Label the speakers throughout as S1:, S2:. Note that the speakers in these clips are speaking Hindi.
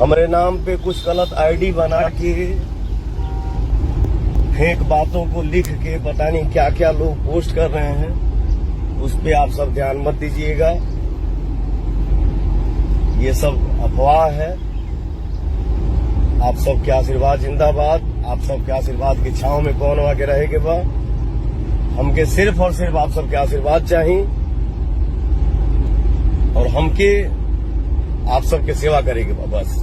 S1: हमारे नाम पे कुछ गलत आईडी बना के फेक बातों को लिख के पता नहीं क्या क्या लोग पोस्ट कर रहे हैं, उस पे आप सब ध्यान मत दीजिएगा। ये सब अफवाह है। आप सबके आशीर्वाद जिंदाबाद। आप सबके आशीर्वाद की छांव में कौन आके रहेगा बा। हमके सिर्फ और सिर्फ आप सबके आशीर्वाद चाहिए और हमके आप सबके सेवा करेंगे बस।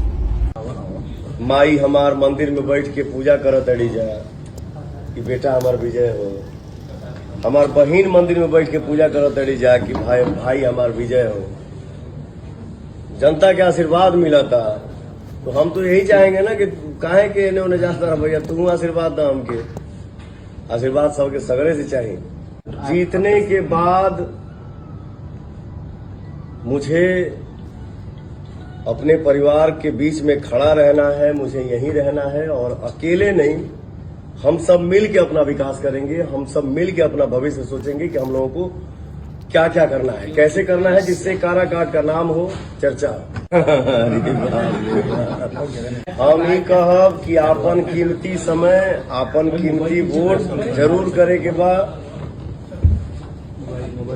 S1: माई हमार मंदिर में बैठ के पूजा करत अड़ी जा कि बेटा हमार विजय हो। हमार बहिन मंदिर में बैठ के पूजा करत अड़ी जा कि भाई हमार विजय हो। जनता के आशीर्वाद मिला था तो हम तो यही चाहेंगे ना कि काहे के इन्हें उन्हें जाता रहा भैया, तू आशीर्वाद दा। हमके आशीर्वाद सबके सगरे से चाहिए। जीतने के बाद मुझे अपने परिवार के बीच में खड़ा रहना है, मुझे यहीं रहना है और अकेले नहीं, हम सब मिल के अपना विकास करेंगे। हम सब मिल के अपना भविष्य सोचेंगे कि हम लोगों को क्या क्या करना है, कैसे करना है, जिससे काराकाट का नाम हो चर्चा। हम ही कहब कि आपन कीमती समय, आपन कीमती वोट जरूर करे के बाद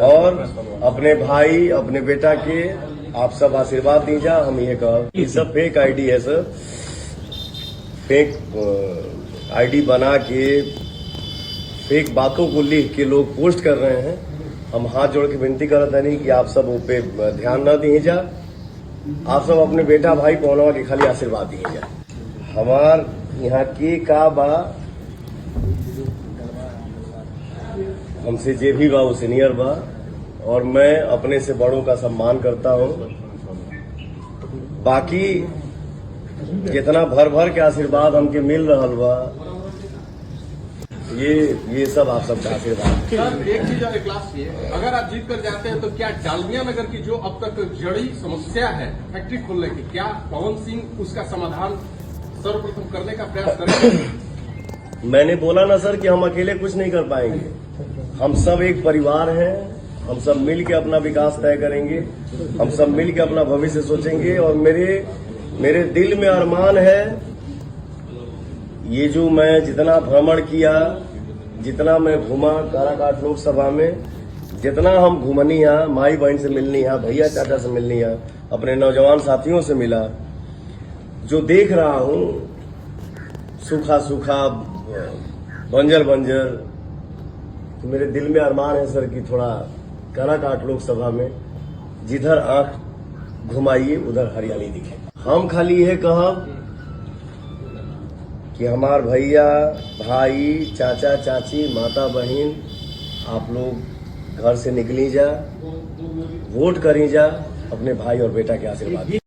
S1: और अपने भाई अपने बेटा के आप सब आशीर्वाद दीजा। हम ये कहब ये सब फेक आईडी है सर। फेक आईडी बना के फेक बातों को लिख के लोग पोस्ट कर रहे हैं। हम हाथ जोड़ के विनती करत नहीं कि आप सब पे ध्यान न दीजा। आप सब अपने बेटा भाई पौनवा के खाली आशीर्वाद दीजा। हमार यहाँ के का बा, हमसे जे भी बा वो सीनियर बा और मैं अपने से बड़ों का सम्मान करता हूँ। बाकी जितना भर भर के आशीर्वाद हमके मिल रहा बा, ये सब आप सबका आशीर्वाद।
S2: सर एक चीज और एक लास्ट ये, अगर आप जीत कर जाते हैं तो क्या डालमिया नगर की जो अब तक जड़ी समस्या है फैक्ट्री खोलने की, क्या पवन सिंह उसका समाधान सर्वप्रथम करने का प्रयास करेंगे?
S1: मैंने बोला ना सर कि हम अकेले कुछ नहीं कर पाएंगे। हम सब एक परिवार हैं। हम सब मिल के अपना विकास तय करेंगे। हम सब मिल के अपना भविष्य सोचेंगे और मेरे दिल में अरमान है, ये जो मैं जितना भ्रमण किया, जितना मैं घूमा काराकाट लोकसभा में, जितना हम घूमनी है, माई बहन से मिलनी है, भैया चाचा से मिलनी है, अपने नौजवान साथियों से मिला, जो देख रहा हूं सूखा सूखा बंजर बंजर, तो मेरे दिल में अरमान है सर कि थोड़ा काराकाट लोकसभा में जिधर आंख घुमाइए उधर हरियाली दिखे। हम खाली यह कहब कि हमार भैया भाई चाचा चाची माता बहन आप लोग घर से निकली जा, वोट करी जा, अपने भाई और बेटा के आशीर्वाद।